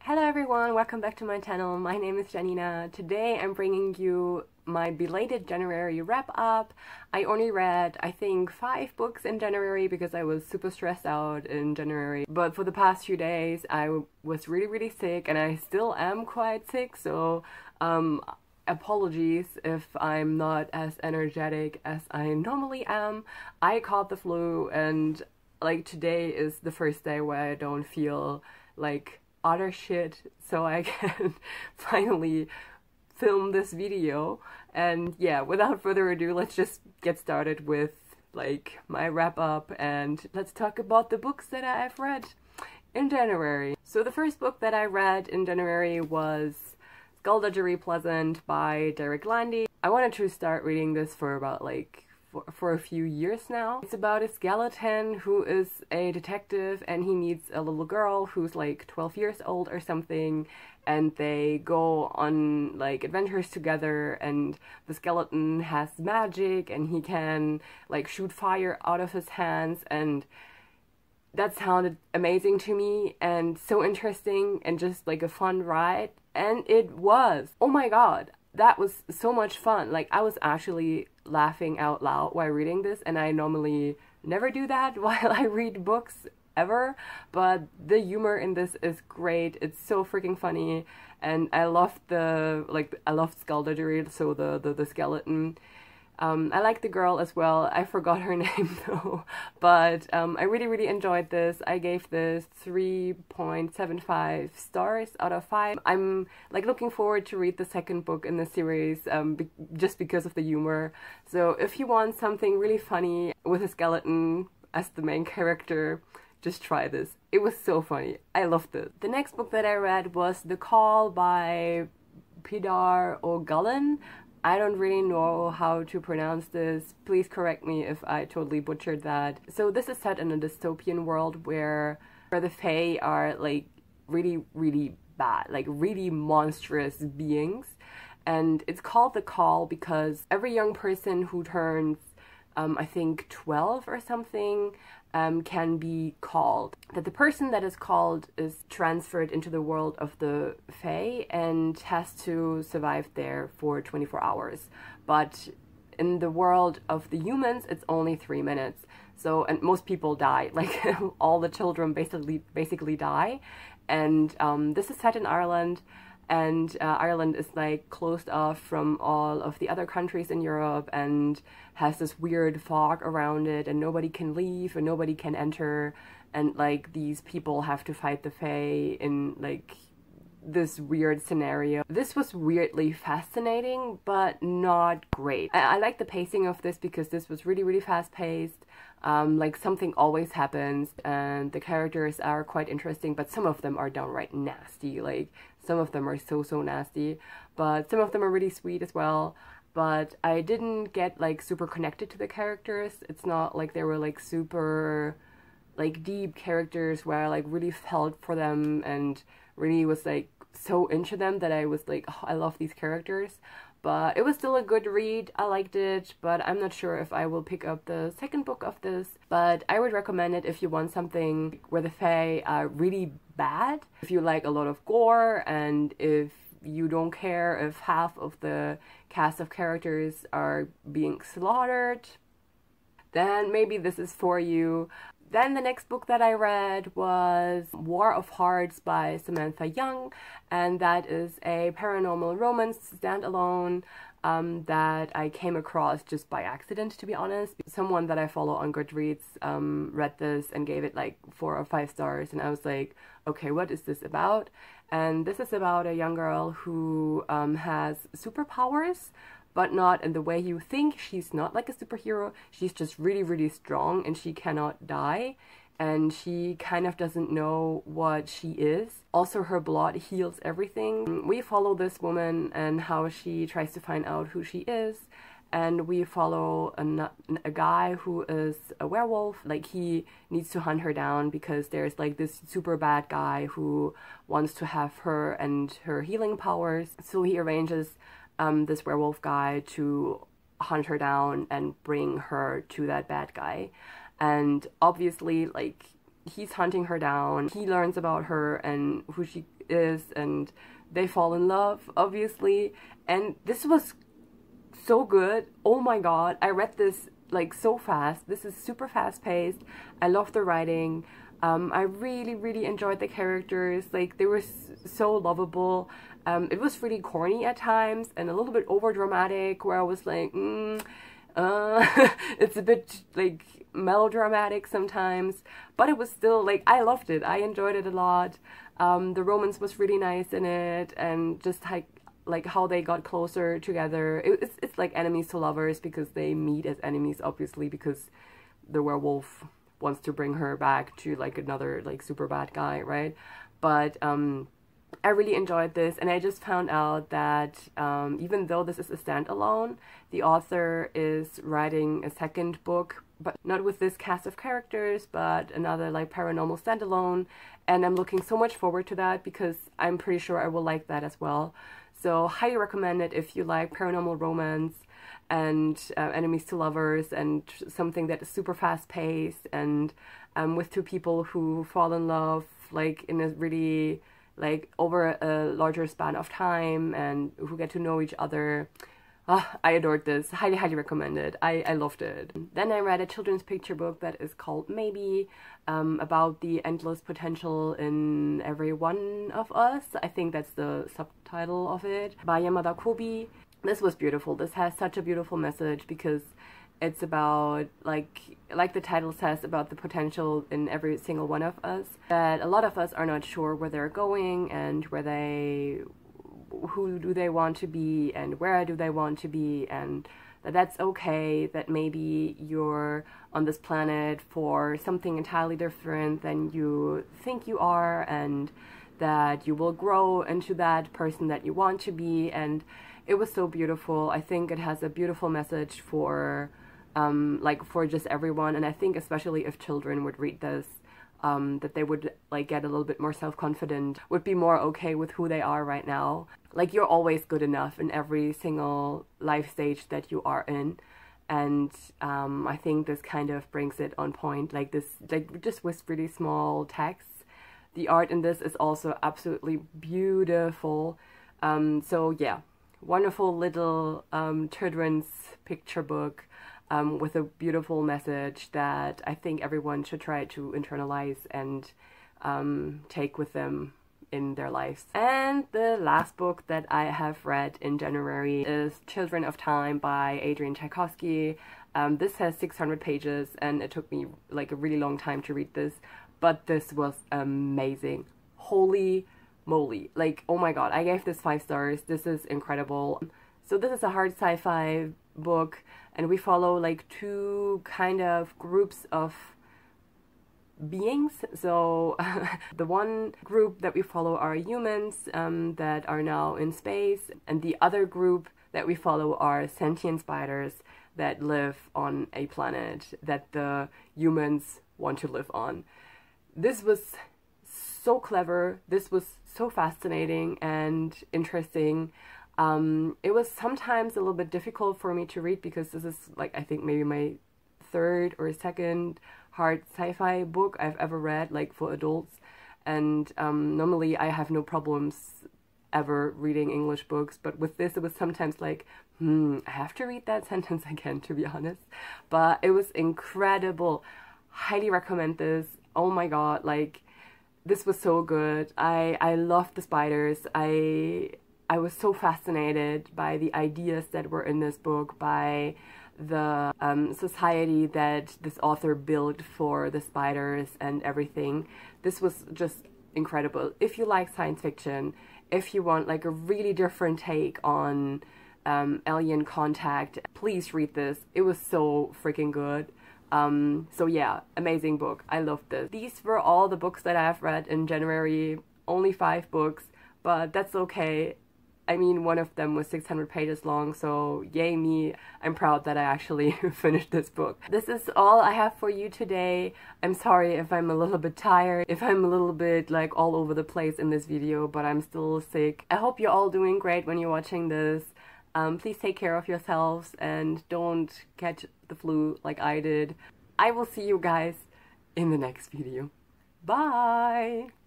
Hello everyone, welcome back to my channel. My name is Janina. Today I'm bringing you my belated January wrap up. I only read, I think, 5 books in January because I was super stressed out in January. But for the past few days I was really sick, and I still am quite sick, so apologies if I'm not as energetic as I normally am. I caught the flu, and like today is the first day where I don't feel like utter shit, so I can finally film this video. And yeah, without further ado, let's just get started with like my wrap up, and let's talk about the books that I've read in January. So the first book that I read in January was Skullduggery Pleasant by Derek Landy. I wanted to start reading this for about for a few years now. It's about a skeleton who is a detective, and he meets a little girl who's like 12 years old or something, and they go on like adventures together, and the skeleton has magic and he can like shoot fire out of his hands, and that sounded amazing to me and so interesting and just like a fun ride. And it was. Oh my god, that was so much fun. Like, I was actually laughing out loud while reading this, and I normally never do that while I read books ever, but the humor in this is great. It's so freaking funny, and I loved I loved Skullduggery, so the skeleton. I like the girl as well. I forgot her name though, but I really enjoyed this. I gave this 3.75 stars out of 5. I'm like looking forward to read the second book in the series, just because of the humor. So if you want something really funny with a skeleton as the main character, just try this. It was so funny. I loved it. The next book that I read was The Call by Pidar O'Gullen. I don't really know how to pronounce this. Please correct me if I totally butchered that. So this is set in a dystopian world where the Fae are like really bad, like really monstrous beings. And it's called The Call because every young person who turns I think 12 or something can be called. That the person that is called is transferred into the world of the Fae and has to survive there for 24 hours. But in the world of the humans, it's only 3 minutes. So, and most people die, like all the children basically die. And this is set in Ireland. And Ireland is like closed off from all of the other countries in Europe and has this weird fog around it, and nobody can leave and nobody can enter, and like these people have to fight the Fae in like this weird scenario. This was weirdly fascinating, but not great. I like the pacing of this because this was really fast paced. Like something always happens, and the characters are quite interesting, but some of them are downright nasty. Like some of them are so nasty, but some of them are really sweet as well. But I didn't get like super connected to the characters. It's not like they were like super like deep characters where I like really felt for them and really was like so into them that I was like, oh, I love these characters. But it was still a good read. I liked it, but I'm not sure if I will pick up the second book of this. But I would recommend it if you want something where the Fae are really bad. If you like a lot of gore, and if you don't care if half of the cast of characters are being slaughtered, then maybe this is for you. Then the next book that I read was War of Hearts by Samantha Young, and that is a paranormal romance standalone that I came across just by accident, to be honest. Someone that I follow on Goodreads read this and gave it like 4 or 5 stars, and I was like, okay, what is this about? And this is about a young girl who has superpowers, but not in the way you think. She's not like a superhero. She's just really strong, and she cannot die. And she kind of doesn't know what she is. Also, her blood heals everything. We follow this woman and how she tries to find out who she is. And we follow a guy who is a werewolf. Like, he needs to hunt her down because there's like this super bad guy who wants to have her and her healing powers. So he arranges this werewolf guy to hunt her down and bring her to that bad guy. And obviously, like, he's hunting her down. He learns about her and who she is, and they fall in love, obviously. And this was so good. Oh my god, I read this like so fast. This is super fast paced. I love the writing. I really enjoyed the characters. Like, they were so lovable. It was really corny at times and a little bit over dramatic, where I was like, it's a bit like melodramatic sometimes, but it was still like, I loved it. I enjoyed it a lot. The romance was really nice in it, and just like how they got closer together. It's like enemies to lovers, because they meet as enemies, obviously, because the werewolf wants to bring her back to like another like super bad guy, right? But I really enjoyed this, and I just found out that even though this is a standalone, the author is writing a second book, but not with this cast of characters, but another like paranormal standalone, and I'm looking so much forward to that, because I'm pretty sure I will like that as well. So highly recommend it if you like paranormal romance and enemies to lovers, and something that is super fast paced, and with two people who fall in love like in a really like over a larger span of time, and who get to know each other. I adored this. Highly recommended. I loved it. Then I read a children's picture book that is called Maybe, about the endless potential in every one of us. I think that's the subtitle of it, by Yamada Kobi. This was beautiful. This has such a beautiful message, because it's about, like the title says, about the potential in every single one of us. That a lot of us are not sure where they're going, and who do they want to be, and where do they want to be, and that's okay, that maybe you're on this planet for something entirely different than you think you are, and that you will grow into that person that you want to be. And it was so beautiful. I think it has a beautiful message for like for just everyone, and I think especially if children would read this, that they would like get a little bit more self-confident, would be more okay with who they are right now. Like, you're always good enough in every single life stage that you are in, and I think this kind of brings it on point. Like this, like just with really small texts. The art in this is also absolutely beautiful. So yeah, wonderful little children's picture book. With a beautiful message that I think everyone should try to internalize and take with them in their lives. And the last book that I have read in January is Children of Time by Adrian Tchaikovsky. This has 600 pages, and it took me like a really long time to read this, but this was amazing. Holy moly. Like, oh my god, I gave this 5 stars. This is incredible. So this is a hard sci-fi book, and we follow like 2 kind of groups of beings. So the one group that we follow are humans that are now in space, and the other group that we follow are sentient spiders that live on a planet that the humans want to live on. This was so clever. This was so fascinating and interesting. It was sometimes a little bit difficult for me to read, because this is like, I think maybe my 3rd or 2nd hard sci-fi book I've ever read, like for adults. And normally I have no problems ever reading English books, but with this it was sometimes like, I have to read that sentence again, to be honest. But it was incredible. Highly recommend this. Oh my god, like, this was so good. I loved the spiders. I was so fascinated by the ideas that were in this book, by the society that this author built for the spiders and everything. This was just incredible. If you like science fiction, if you want like a really different take on alien contact, please read this. It was so freaking good. So yeah, amazing book. I loved this. These were all the books that I've read in January. Only 5 books, but that's okay. I mean, one of them was 600 pages long, so yay me. I'm proud that I actually finished this book. This is all I have for you today. I'm sorry if I'm a little bit tired, if I'm a little bit like all over the place in this video, but I'm still sick. I hope you're all doing great when you're watching this. Please take care of yourselves and don't catch the flu like I did. I will see you guys in the next video. Bye!